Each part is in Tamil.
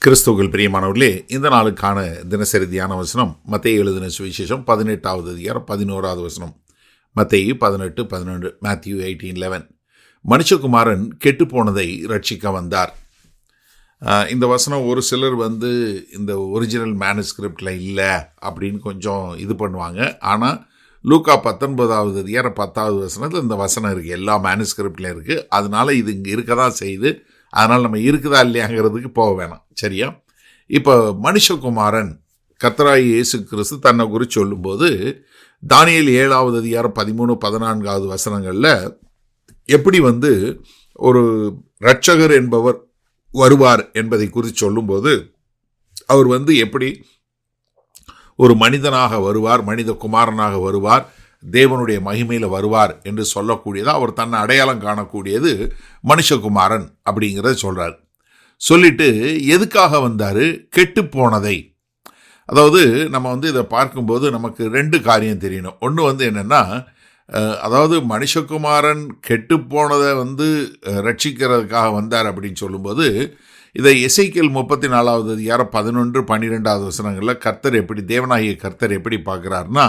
கிறிஸ்துவுக்குள் பிரியமானவர்களே, இந்த நாளுக்கான தினசரி தியான வசனம் மத்தேயு எழுதின சுவிசேஷம் 18வது அதிகாரம் 11வது வசனம். மத்தேயு 18:11. மேத்யூ 18:11. மனுஷகுமாரன் கெட்டுப்போனதை ரட்சிக்க வந்தார். இந்த வசனம் ஒரு சிலர் இந்த ஒரிஜினல் மேனுஸ்கிரிப்டில் இல்லை அப்படின்னு கொஞ்சம் இது பண்ணுவாங்க. ஆனால் லூக்கா 19வது அதிகாரம் 10வது வசனத்தில் இந்த வசனம் இருக்குது, எல்லா மேனுஸ்கிரிப்ட்லையும் இருக்குது. அதனால் இது இங்கே இருக்க தான் செய்யுது. அதனால் நம்ம இருக்குதா இல்லையாங்கிறதுக்கு போக வேணாம், சரியா? இப்போ மனுஷகுமாரன் கர்த்தராகிய இயேசு கிறிஸ்து தன்னை குறித்து சொல்லும்போது தானியேல் 7வது அதிகாரம் 13-14வது வசனங்களில் எப்படி ஒரு இரட்சகர் என்பவர் வருவார் என்பதை குறித்து சொல்லும்போது அவர் எப்படி ஒரு மனிதனாக வருவார், மனித குமாரனாக வருவார், தேவனுடைய மகிமையில் வருவார் என்று சொல்லக்கூடியதாக அவர் தன்னை அடையாளம் காணக்கூடியது மனுஷகுமாரன் அப்படிங்கிறத சொல்கிறார். சொல்லிட்டு எதுக்காக வந்தார்? கெட்டுப்போனதை. அதாவது நம்ம இதை பார்க்கும்போது நமக்கு ரெண்டு காரியம் தெரியணும். ஒன்று என்னென்னா, அதாவது மனுஷகுமாரன் கெட்டுப்போனதை ரட்சிக்கிறதுக்காக வந்தார் அப்படின்னு சொல்லும்போது இதை எசேக்கியேல் 34வது அதிகாரம் 11-12வது வசனங்களில் கர்த்தர் எப்படி, தேவனாகிய கர்த்தர் எப்படி பார்க்குறாருன்னா,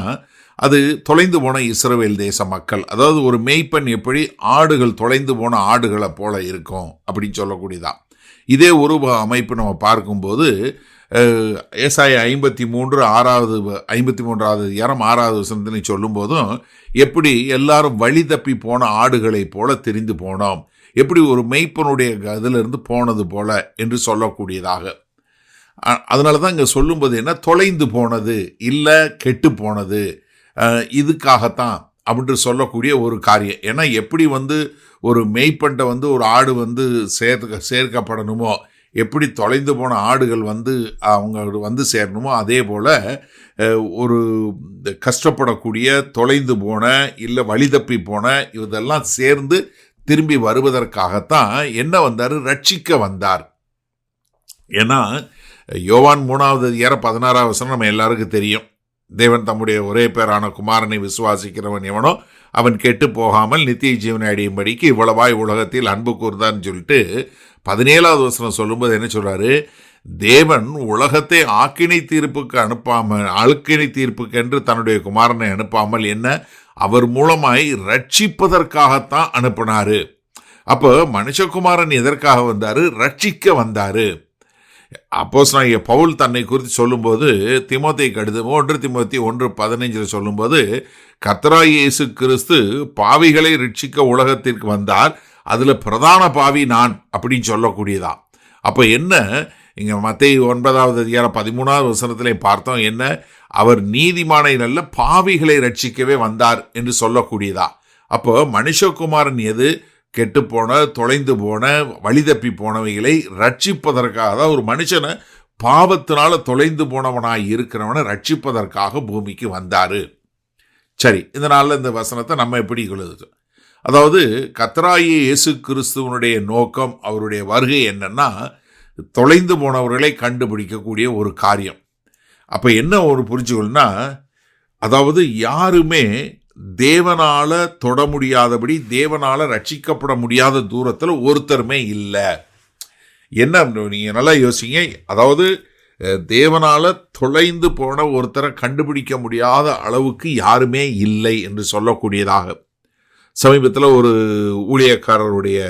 அது தொலைந்து போன இஸ்ரவேல் தேச மக்கள், அதாவது ஒரு மேய்ப்பன் எப்படி ஆடுகள் தொலைந்து போன ஆடுகளை போல இருக்கும் அப்படின்னு சொல்லக்கூடியதான். இதே உருவ அமைப்பு நம்ம பார்க்கும்போது ஏசாயா 53வது அதிகாரம் 6வது வசனத்தினை சொல்லும்போதும் எப்படி எல்லாரும் வழி தப்பி போன ஆடுகளை போல தெரிந்து போனோம், எப்படி ஒரு மெய்ப்பனுடைய இதிலிருந்து போனது போல என்று சொல்லக்கூடியதாக. அதனால தான் இங்கே சொல்லும்போது என்ன, தொலைந்து போனது இல்லை கெட்டு போனது, இதுக்காகத்தான் அப்படின்னு சொல்லக்கூடிய ஒரு காரியம். ஏன்னா எப்படி ஒரு மெய்ப்பன்ட்ட ஒரு ஆடு சேர்க்கப்படணுமோ, எப்படி தொலைந்து போன ஆடுகள் அவங்க சேரணுமோ, அதே போல் ஒரு கஷ்டப்படக்கூடிய தொலைந்து போன இல்லை வழி தப்பி போன இதெல்லாம் சேர்ந்து திரும்பி வருவதற்காகத்தான் என்ன வந்தார்? ரட்சிக்க வந்தார். ஏன்னா யோவான் 3வது அதிகாரம் 16வது வசனம் நம்ம எல்லாருக்கும் தெரியும். தேவன் தம்முடைய ஒரே பேரான குமாரனை விசுவாசிக்கிறவன் எவனோ அவன் கெட்டு போகாமல் நித்திய ஜீவனை அடையும்படிக்கு இவ்வளவாய் உலகத்தில் அன்பு கூர்ந்தான்னு சொல்லிட்டு 17வது வசனம் சொல்லும்போது என்ன சொல்றாரு? தேவன் உலகத்தை ஆக்கினை தீர்ப்புக்கு என்று தன்னுடைய குமாரனை அனுப்பாமல் என்ன, அவர் மூலமாய் ரட்சிப்பதற்காகத்தான் அனுப்பினாரு. அப்போ மனுஷகுமாரன் எதற்காக வந்தாரு? ரட்சிக்க வந்தாரு. அப்போஸ்தலனாகிய பவுல் தன்னை குறித்து சொல்லும்போது தீமோத்தேயுக்கு எழுதும் 1 தீமோத்தேயு 1:15 சொல்லும்போது, கர்த்தராகிய இயேசு கிறிஸ்து பாவிகளை ரட்சிக்க உலகத்திற்கு வந்தார், அதில் பிரதான பாவி நான் அப்படின்னு சொல்லக்கூடியதா. அப்போ என்ன, இங்கே மத்தேயு 9வது அதிகாரம் 13வது வசனத்திலே பார்த்தோம், என்ன, அவர் நீதிமானை நல்ல பாவிகளை ரட்சிக்கவே வந்தார் என்று சொல்லக்கூடியதா. அப்போ மனுஷகுமாரன் எது? கெட்டுப்போன தொலைந்து போன வழி தப்பி போனவைகளை ரட்சிப்பதற்காக, அதாவது ஒரு மனுஷனை பாவத்தினால தொலைந்து போனவனாய் இருக்கிறவனை ரட்சிப்பதற்காக பூமிக்கு வந்தாரு. சரி, இந்த நாளில் இந்த வசனத்தை நம்ம எப்படி கொள்ளுது? அதாவது கர்த்தராகிய இயேசு கிறிஸ்துவனுடைய நோக்கம், அவருடைய வருகை என்னன்னா, தொலைந்து போனவர்களை கண்டுபிடிக்கக்கூடிய ஒரு காரியம். அப்போ என்ன ஒரு புரிஞ்சுக்கொள்ளுன்னா, அதாவது யாருமே தேவனால தொட முடியாதபடி, தேவனால ரட்சிக்கப்பட முடியாத தூரத்தில் ஒருத்தருமே இல்லை. என்ன நீங்கள் நல்லா யோசிங்க. அதாவது தேவனால தொலைந்து போன ஒருத்தரை கண்டுபிடிக்க முடியாத அளவுக்கு யாருமே இல்லை என்று சொல்லக்கூடியதாக. சமீபத்தில் ஒரு ஊழியக்காரருடைய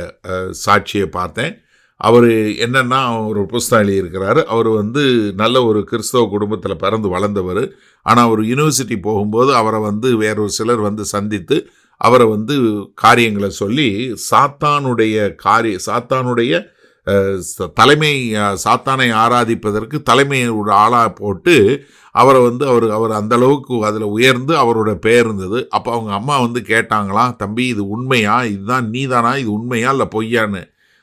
சாட்சியை பார்த்தேன். அவர் என்னன்னா, ஒரு புஸ்தகம் எழுதியிருக்கிறாரு. அவர் நல்ல ஒரு கிறிஸ்தவ குடும்பத்தில் பிறந்து வளர்ந்தவர். ஆனால் அவர் யூனிவர்சிட்டி போகும்போது அவரை வேறொரு சிலர் சந்தித்து அவரை காரியங்களை சொல்லி சாத்தானுடைய சாத்தானை ஆராதிப்பதற்கு தலைமையோட ஆளாக போட்டு அவரை அவர் அந்த அளவுக்கு அதில் உயர்ந்து அவரோட பெயர் இருந்தது. அப்போ அவங்க அம்மா கேட்டாங்களாம், தம்பி இது உண்மையா, இதுதான் நீதானா, இது உண்மையா இல்லை பொய்யான்னு.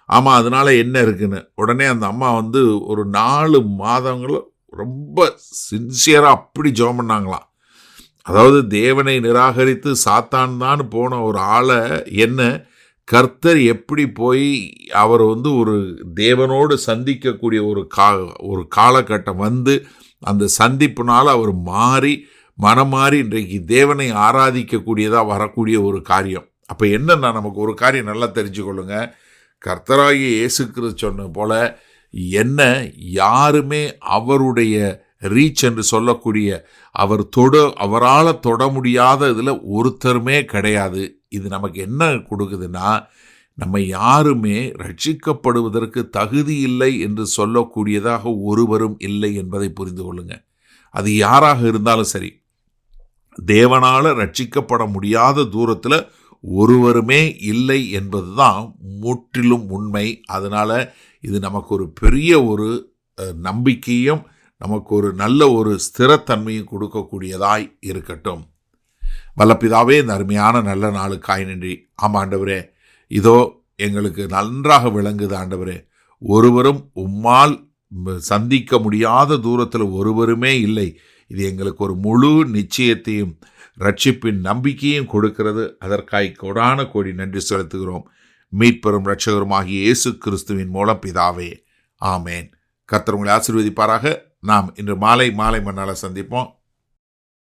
ஆமாம், அதனால என்ன இருக்குன்னு. உடனே அந்த அம்மா ஒரு 4 மாதங்களும் ரொம்ப சின்சியராக அப்படி ஜெபம் பண்ணாங்களாம். அதாவது தேவனை நிராகரித்து சாத்தான் தான் போன ஒரு ஆளை என்ன கர்த்தர் எப்படி போய் அவர் ஒரு தேவனோடு சந்திக்கக்கூடிய ஒரு காலகட்டம் அந்த சந்திப்புனால அவர் மனம் மாறி இன்றைக்கு தேவனை ஆராதிக்கக்கூடியதாக வரக்கூடிய ஒரு காரியம். அப்போ என்னன்னா, நமக்கு ஒரு காரியம் நல்லா தெரிஞ்சுக்கொள்ளுங்க. கர்த்தராகிய இயேசு கிறிஸ்து சொன்ன போல என்ன யாருமே அவருடைய ரீச் என்று சொல்லக்கூடிய அவரால் தொட முடியாத இதில் ஒருத்தருமே கிடையாது. இது நமக்கு என்ன கொடுக்குதுன்னா, நம்ம யாருமே ரட்சிக்கப்படுவதற்கு தகுதி இல்லை என்று சொல்லக்கூடியதாக ஒருவரும் இல்லை என்பதை புரிந்து கொள்ளுங்க. அது யாராக இருந்தாலும் சரி, தேவனால் ரட்சிக்கப்பட முடியாத தூரத்தில் ஒருவருமே இல்லை என்பதுதான் முற்றிலும் உண்மை. அதனால் இது நமக்கு ஒரு பெரிய ஒரு நம்பிக்கையும் நமக்கு ஒரு நல்ல ஒரு ஸ்திரத்தன்மையும் கொடுக்கக்கூடியதாய் இருக்கட்டும். வல்லபிதாவே, இந்த அருமையான நல்ல நாளுக்காய் நன்றி. ஆண்டவரே, இதோ எங்களுக்கு நன்றாக விளங்குது ஆண்டவரே, ஒருவரும் உம்மால் சந்திக்க முடியாத தூரத்தில் ஒருவருமே இல்லை. இது எங்களுக்கு ஒரு முழு நிச்சயத்தையும் ரட்சிப்பின் நம்பிக்கையும் கொடுக்கிறது. அதற்காய் கோடான கோடி நன்றி செலுத்துகிறோம். மீட்பெரும் இரட்சகருமாகிய இயேசு கிறிஸ்துவின் மூலம் பிதாவே, ஆமேன். கர்த்தர் உங்களை ஆசீர்வதிப்பாராக. நாம் இன்று மாலை மன்னால சந்திப்போம்.